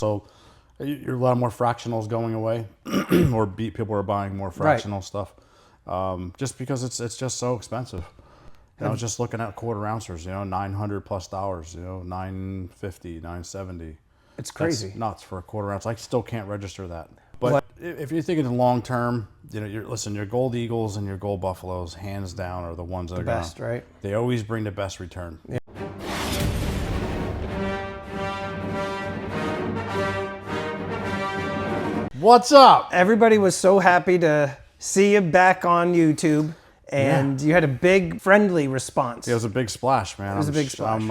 So you're a lot more fractionals going away, or people are buying more fractional stuff, just because it's just so expensive. Just looking at quarter ounces, $900+, 950, 970. It's crazy. That's nuts for a quarter ounce. I still can't register that. But if you're thinking long term, your gold eagles and your gold buffaloes, hands down, are the ones that are best, right? They always bring the best return. Yeah. What's up? Everybody was so happy to see you back on YouTube, and you had a big friendly response. It was a big splash, man. It was a big splash. I'm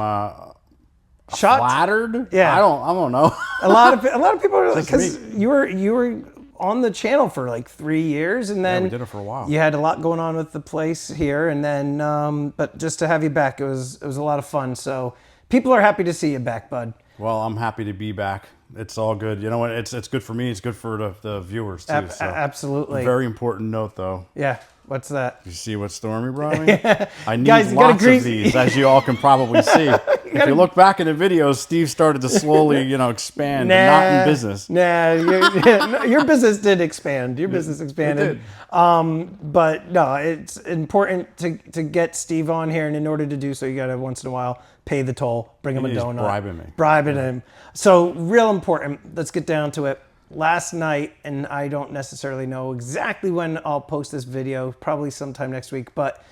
shocked? flattered. Yeah. I don't know. a lot of people are like, because you were on the channel for like 3 years, and then we did it for a while. You had a lot going on with the place here, and then but just to have you back, it was a lot of fun. So people are happy to see you back, bud. Well, I'm happy to be back. It's all good. You know what? It's good for me. It's good for the viewers too. Absolutely. Very important note, though. Yeah. What's that? You see what Stormy brought me? I need Guys, lots of these, as you all can probably see. If you look back in the videos, Steve started to slowly, expand, not in business. Your business did expand. Your business expanded. It did. But no, it's important to get Steve on here, and in order to do so, you got to once in a while pay the toll, bring him a donut. Bribing him. So real important. Let's get down to it. Last night, and I don't necessarily know exactly when I'll post this video, probably sometime next week, but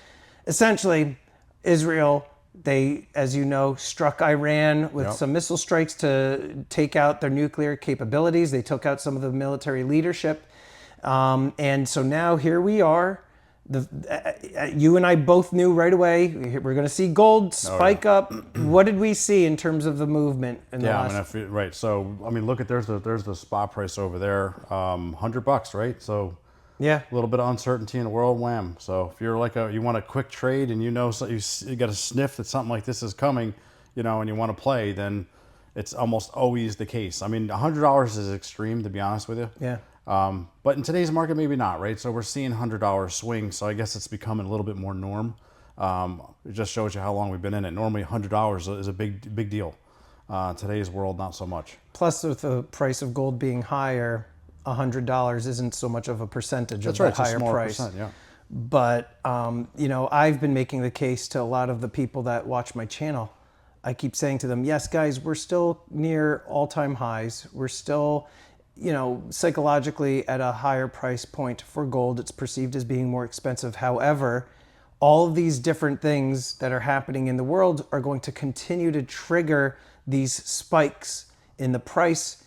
essentially Israel, they, as you know, struck Iran with some missile strikes to take out their nuclear capabilities. They took out some of the military leadership. And so now here we are. You and I both knew right away we're going to see gold spike up. What did we see in terms of the movement? Right. So look at there's the spot price over there, $100, right? So a little bit of uncertainty in the world, wham. So if you're you want a quick trade, and you got a sniff that something like this is coming, and you want to play, then it's almost always the case. $100 is extreme, to be honest with you. Yeah. But in today's market, maybe not, right? So we're seeing $100 swings. So I guess it's becoming a little bit more norm. It just shows you how long we've been in it. Normally $100 is a big deal. Today's world, not so much. Plus, with the price of gold being higher, $100 isn't so much of a percentage of that higher price. Percent, yeah. But, I've been making the case to a lot of the people that watch my channel. I keep saying to them, yes, guys, we're still near all-time highs. We're still, psychologically at a higher price point for gold. It's perceived as being more expensive. However, all of these different things that are happening in the world are going to continue to trigger these spikes in the price.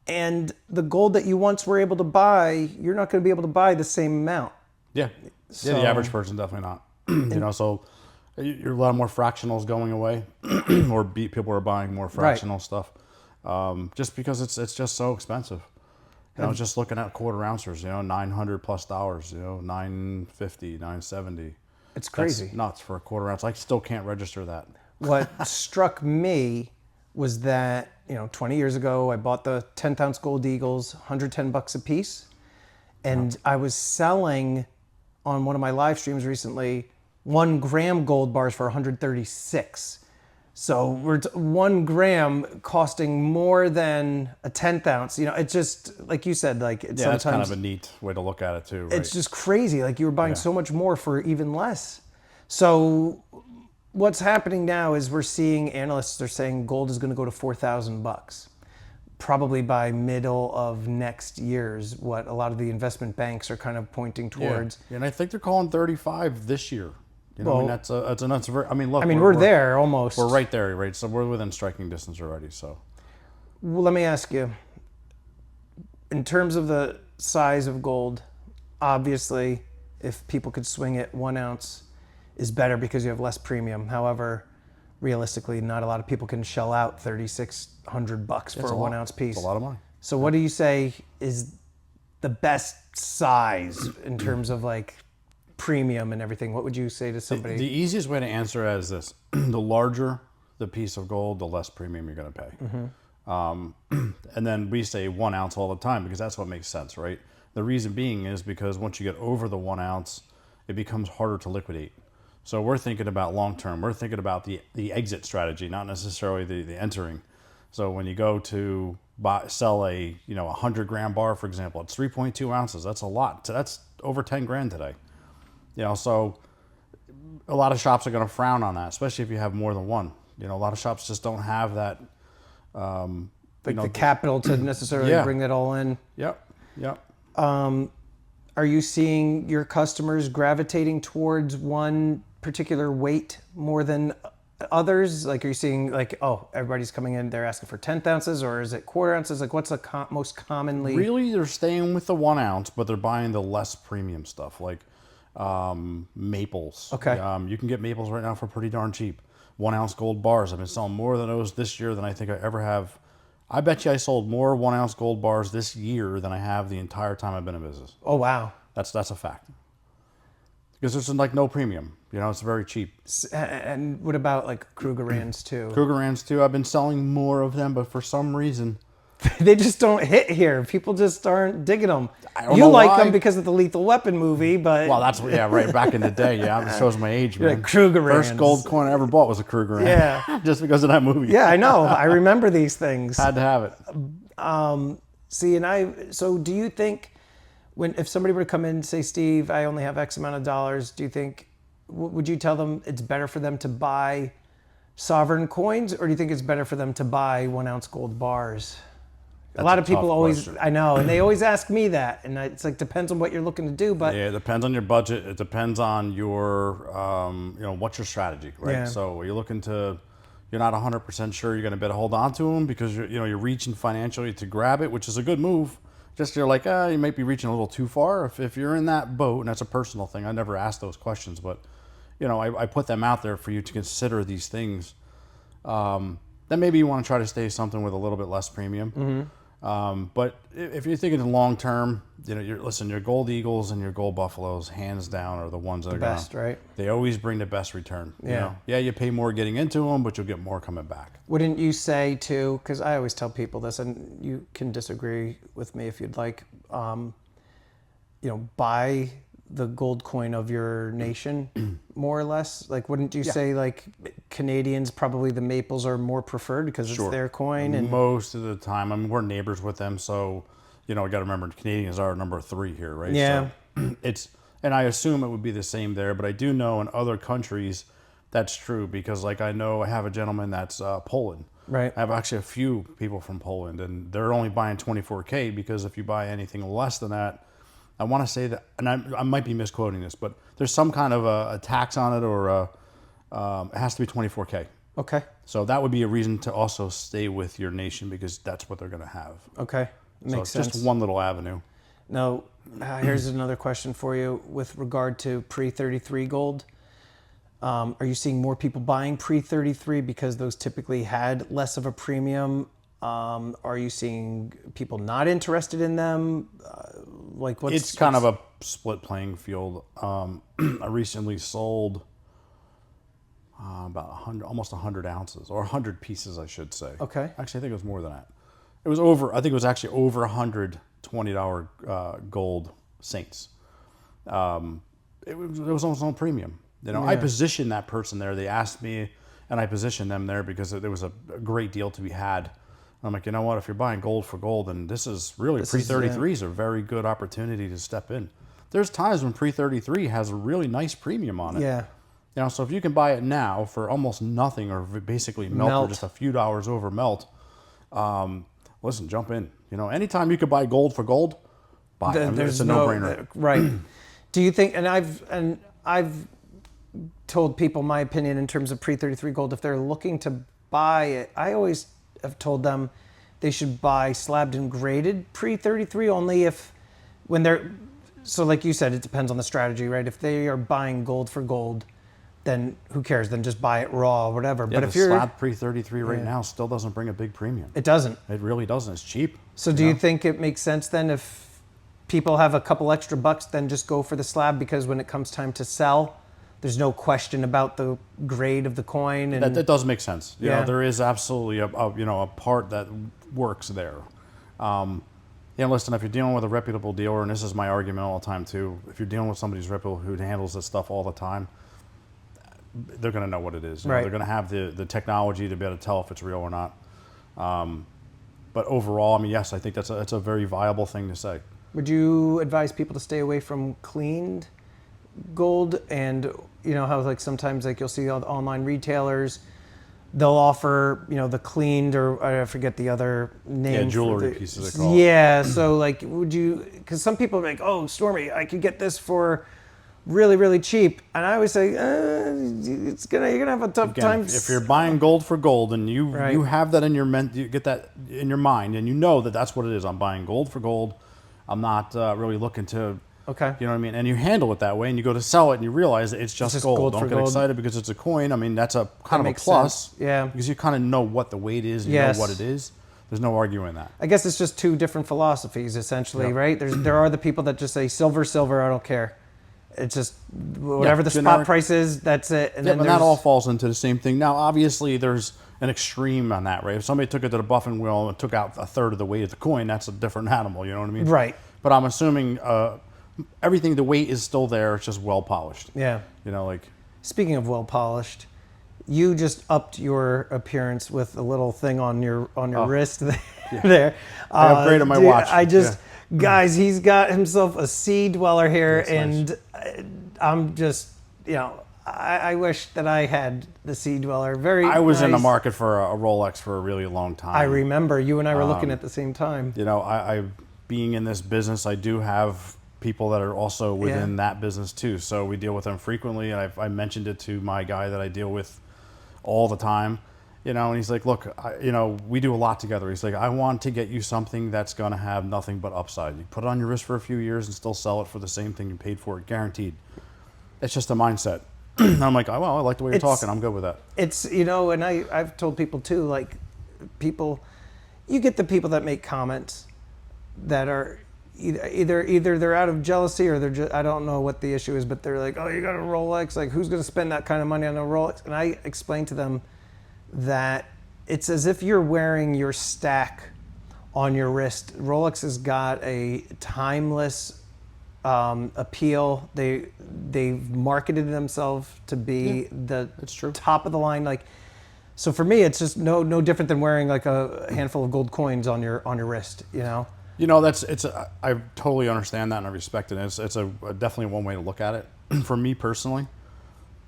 And the gold that you once were able to buy, you're not going to be able to buy the same amount. Yeah. The average person definitely not. So you're a lot more fractionals going away, or people are buying more fractional stuff, just because it's just so expensive. Just looking at quarter ounces, $900+, 950, 970. It's crazy. That's nuts for a quarter ounce. I still can't register that. What struck me was that, 20 years ago, I bought the 10th ounce gold eagles, $110 a piece. And I was selling on one of my live streams recently 1 gram gold bars for 136. So we're 1 gram costing more than a 10th ounce. It's just like you said, that's kind of a neat way to look at it too. Right? It's just crazy. You were buying so much more for even less. So what's happening now is we're seeing analysts are saying gold is going to go to $4,000, probably by middle of next year is what a lot of the investment banks are kind of pointing towards. Yeah, and I think they're calling 35 this year. That's very. Look. We're there almost. We're right there, right? So we're within striking distance already. So, well, let me ask you. In terms of the size of gold, obviously, if people could swing it, 1 ounce is better because you have less premium. However, realistically, not a lot of people can shell out $3,600 for a 1 ounce piece. It's a lot of money. So, what do you say is the best size in terms of premium and everything? What would you say to somebody? The easiest way to answer it is this: the larger the piece of gold, the less premium you're going to pay. And then we say 1 ounce all the time because that's what makes sense, right? The reason being is because once you get over the 1 ounce, it becomes harder to liquidate. So we're thinking about long term. We're thinking about the exit strategy, not necessarily the entering. So when you go to sell a 100-gram bar, for example, it's 3.2 ounces. That's a lot. That's over 10 grand today. So a lot of shops are going to frown on that, especially if you have more than one. A lot of shops just don't have that. The capital to necessarily bring that all in. Yep. Are you seeing your customers gravitating towards one particular weight more than others? Like, are you seeing everybody's coming in, they're asking for 10th ounces, or is it quarter ounces? Like, what's the most commonly? Really, they're staying with the 1 ounce, but they're buying the less premium stuff, like maples. Okay. You can get maples right now for pretty darn cheap. 1 ounce gold bars. I've been selling more of those this year than I think I ever have. I bet you I sold more 1 ounce gold bars this year than I have the entire time I've been in business. Oh, wow. That's a fact. Because there's like no premium. It's very cheap. And what about like Krugerrands too? Krugerrands too. I've been selling more of them, but for some reason, they just don't hit here. People just aren't digging them. You like why. them because of the Lethal Weapon movie, but that's right. Back in the day, It shows my age, man. Like Krugerrands. First gold coin I ever bought was a Krugerrand. Yeah, just because of that movie. Yeah, I know. I remember these things. Had to have it. So do you think if somebody were to come in and say, Steve, I only have X amount of dollars, do you think, would you tell them it's better for them to buy sovereign coins, or do you think it's better for them to buy 1 ounce gold bars? A lot of people always, question. I know, and they always ask me that, and it's like, depends on what you're looking to do, but it depends on your budget. It depends on your, what's your strategy, right? Yeah. So you're not 100% sure you're going to be able to hold on to them because you're reaching financially to grab it, which is a good move. Just you're like, you might be reaching a little too far. If you're in that boat, and that's a personal thing, I never ask those questions, but I put them out there for you to consider these things. Then maybe you want to try to stay something with a little bit less premium. Mm-hmm. But if you're thinking long term, your gold eagles and your gold buffaloes, hands down, are the ones that are best, right? They always bring the best return. Yeah. You pay more getting into them, but you'll get more coming back. Wouldn't you say too? Because I always tell people this, and you can disagree with me if you'd like. Buy the gold coin of your nation, more or less. Like, wouldn't you say like Canadians, probably the maples are more preferred because it's their coin? And most of the time, I mean, we're neighbors with them, so I got to remember Canadians are number 3 here, right? Yeah. So and I assume it would be the same there, but I do know in other countries that's true because, like, I have a gentleman that's Poland. Right. I have actually a few people from Poland, and they're only buying 24K because if you buy anything less than that, I want to say that, and I might be misquoting this, but there's some kind of a tax on it, or it has to be 24K. Okay. So that would be a reason to also stay with your nation because that's what they're going to have. Okay. Makes sense. Just one little avenue. Now, here's another question for you with regard to pre-33 gold. Are you seeing more people buying pre-33 because those typically had less of a premium? Are you seeing people not interested in them? It's kind of a split playing field. I recently sold about almost 100 ounces, or 100 pieces, I should say. Okay. Actually, I think it was more than that. I think it was actually over 100 $20 gold saints. It was almost on premium. I positioned that person there. They asked me, and I positioned them there because there was a great deal to be had. I'm like, you know what? If you're buying gold for gold, then this is really pre-33 is a very good opportunity to step in. There's times when pre-33 has a really nice premium on it. Yeah. So if you can buy it now for almost nothing, or basically melt. Or just a few dollars over melt, listen, jump in. Anytime you could buy gold for gold, buy it. It's a no-brainer. Right. Do you think? And I've told people my opinion in terms of pre-33 gold. If they're looking to buy it, I always have told them they should buy slabbed and graded pre-33 only when they're, so like you said, it depends on the strategy, right? If they are buying gold for gold, then who cares? Then just buy it raw or whatever. Yeah, but if you're slabbed pre-33 right now still doesn't bring a big premium. It doesn't. It really doesn't. It's cheap. So do you think it makes sense then if people have a couple extra bucks, then just go for the slab, because when it comes time to sell, there's no question about the grade of the coin? And that does make sense. There is absolutely a part that works there. Listen, if you're dealing with a reputable dealer, and this is my argument all the time too, if you're dealing with somebody who's reputable, who handles this stuff all the time, they're going to know what it is. Right. They're going to have the technology to be able to tell if it's real or not. But overall, I mean, yes, I think that's a very viable thing to say. Would you advise people to stay away from cleaned gold? And you know how like sometimes like you'll see all the online retailers, they'll offer, you know, the cleaned, or I forget the other name. Yeah, jewelry pieces they call it. Yeah, so like would you, because some people are like, oh, Stormy, I could get this for really, really cheap. And I always say, you're gonna have a tough time. If you're buying gold for gold and you have that in your you get that in your mind and you know that that's what it is. I'm buying gold for gold. I'm not really looking to, okay, you know what I mean? And you handle it that way and you go to sell it and you realize it's just gold. Don't get excited because it's a coin. I mean, that's a kind of a plus. Sense. Yeah. Because you kind of know what the weight is and you know what it is. There's no arguing that. I guess it's just two different philosophies essentially, right? There are the people that just say silver, I don't care. It's just whatever the spot price is, that's it. And then that all falls into the same thing. Now, obviously, there's an extreme on that, right? If somebody took it to the buffing wheel and took out a third of the weight of the coin, that's a different animal, you know what I mean? Right. But I'm assuming everything, the weight is still there, it's just well polished. Yeah. You know, like... Speaking of well polished, you just upped your appearance with a little thing on your wrist there. I upgraded my watch. Guys, he's got himself a sea dweller here, and nice. I'm just, you know, I wish that I had the sea dweller. I was in the market for a Rolex for a really long time. I remember you and I were looking at the same time. You know, I being in this business, I do have people that are also within that business too. So we deal with them frequently, and I mentioned it to my guy that I deal with all the time. You know, and he's like, look, you know, we do a lot together. He's like, I want to get you something that's going to have nothing but upside. You put it on your wrist for a few years and still sell it for the same thing you paid for it, guaranteed. It's just a mindset. I'm like, oh, well, I like the way you're talking. I'm good with that. It's, you know, and I've told people too, like people, you get the people that make comments that are either they're out of jealousy or they're just, I don't know what the issue is, but they're like, oh, you got a Rolex. Like, who's going to spend that kind of money on a Rolex? And I explain to them that it's as if you're wearing your stack on your wrist. Rolex has got a timeless appeal. They've marketed themselves to be the top of the line. Like, so for me, it's just no different than wearing like a handful of gold coins on your wrist. You know. You know, I totally understand that and I respect it. It's definitely one way to look at it. For me personally,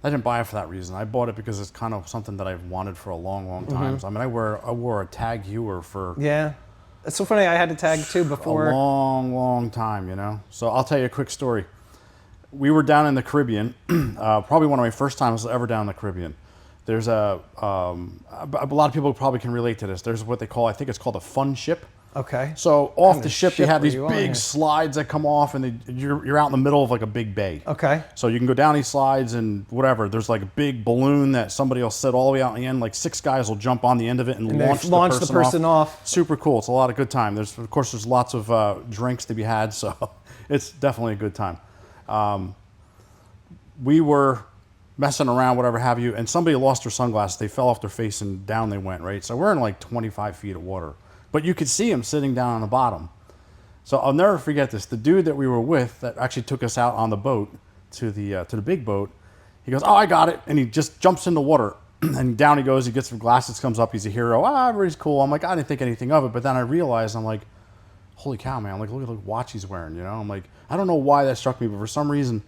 I didn't buy it for that reason. I bought it because it's kind of something that I've wanted for a long, long time. Mm-hmm. I mean, I wore a tag Hewer for... Yeah. It's so funny. I had a tag too before. A long, long time, you know? So I'll tell you a quick story. We were down in the Caribbean. Probably one of my first times ever down in the Caribbean. There's a lot of people probably can relate to this. There's what they call, I think it's called a fun ship. Okay. So off the ship, you have these big slides that come off, and you're out in the middle of like a big bay. Okay. So you can go down these slides and whatever. There's like a big balloon that somebody will set all the way out in the end. Like 6 guys will jump on the end of it and launch the person off. Super cool. It's a lot of good time. Of course, there's lots of drinks to be had, so it's definitely a good time. We were messing around, whatever have you, and somebody lost their sunglasses. They fell off their face and down they went, right? So we're in like 25 feet of water. But you could see him sitting down on the bottom. So I'll never forget this. The dude that we were with that actually took us out on the boat to the big boat, he goes, oh, I got it. And he just jumps in the water. And down he goes. He gets some glasses, comes up. He's a hero. Everybody's cool. I'm like, I didn't think anything of it. But then I realized, I'm like, holy cow, man. I'm like, look at the watch he's wearing, you know? I'm like, I don't know why that struck me, but for some reason,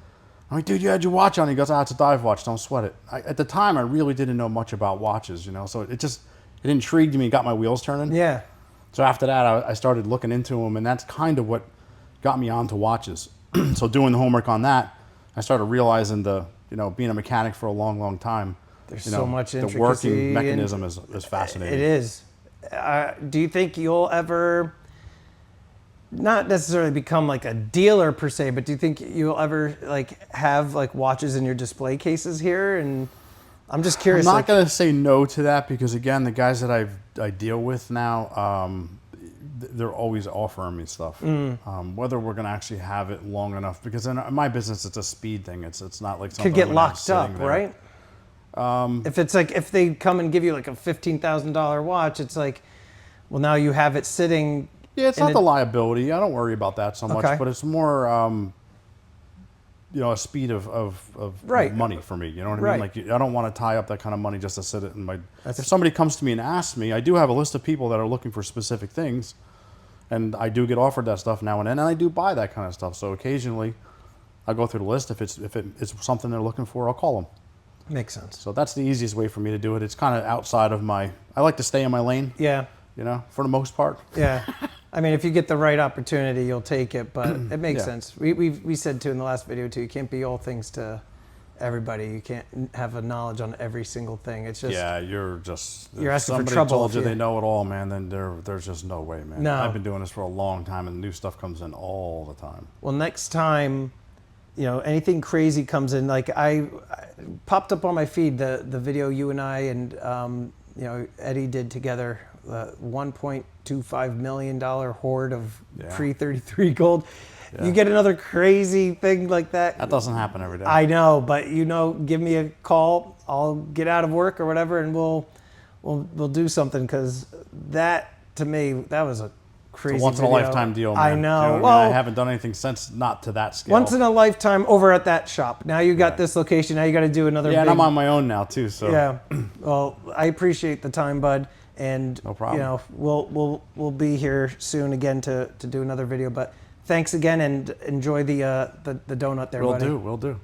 I'm like, dude, you had your watch on. He goes, it's a dive watch. Don't sweat it. At the time, I really didn't know much about watches, you know? So it intrigued me, got my wheels turning. Yeah. So after that, I started looking into them, and that's kind of what got me onto watches. So doing the homework on that, I started realizing being a mechanic for a long, long time. There's so much intricacy. The working mechanism is fascinating. It is. Do you think you'll ever, not necessarily become like a dealer per se, but do you think you'll ever like have like watches in your display cases here? And I'm just curious. I'm not going to say no to that because, again, the guys that I deal with now, they're always offering me stuff. Whether we're going to actually have it long enough, because in my business, it's a speed thing. It's not like something could get locked up, right? If they come and give you like a $15,000 watch, it's like, well, now you have it sitting. Yeah, it's not the liability. I don't worry about that so much, but it's more. a speed of Right. money for me. You know what I mean? Right. Like, I don't want to tie up that kind of money just to sit it in my. If somebody comes to me and asks me, I do have a list of people that are looking for specific things, and I do get offered that stuff now and then, and I do buy that kind of stuff. So occasionally, I go through the list. If it's something they're looking for, I'll call them. Makes sense. So that's the easiest way for me to do it. It's kind of outside of my. I like to stay in my lane. Yeah. For the most part. Yeah. I mean, if you get the right opportunity, you'll take it, but it makes sense. We said too in the last video too, you can't be all things to everybody. You can't have a knowledge on every single thing. It's just you're asking for trouble. Somebody told you they know it all, man. Then there's just no way, man. No. I've been doing this for a long time, and new stuff comes in all the time. Well, next time, anything crazy comes in, like I popped up on my feed the video you and I and Eddie did together. $1.25 million hoard of pre-33 gold. Yeah. You get another crazy thing like that. That doesn't happen every day. I know, but give me a call. I'll get out of work or whatever, and we'll do something, because that, to me, that was a crazy. It's a once in a lifetime deal, man. I know. Well, I haven't done anything since, not to that scale. Once in a lifetime over at that shop. Now you got this location. Now you got to do another. Yeah, and I'm on my own now too. So yeah. Well, I appreciate the time, bud. And no problem. We'll be here soon again to do another video. But thanks again, and enjoy the donut there, buddy. Will do.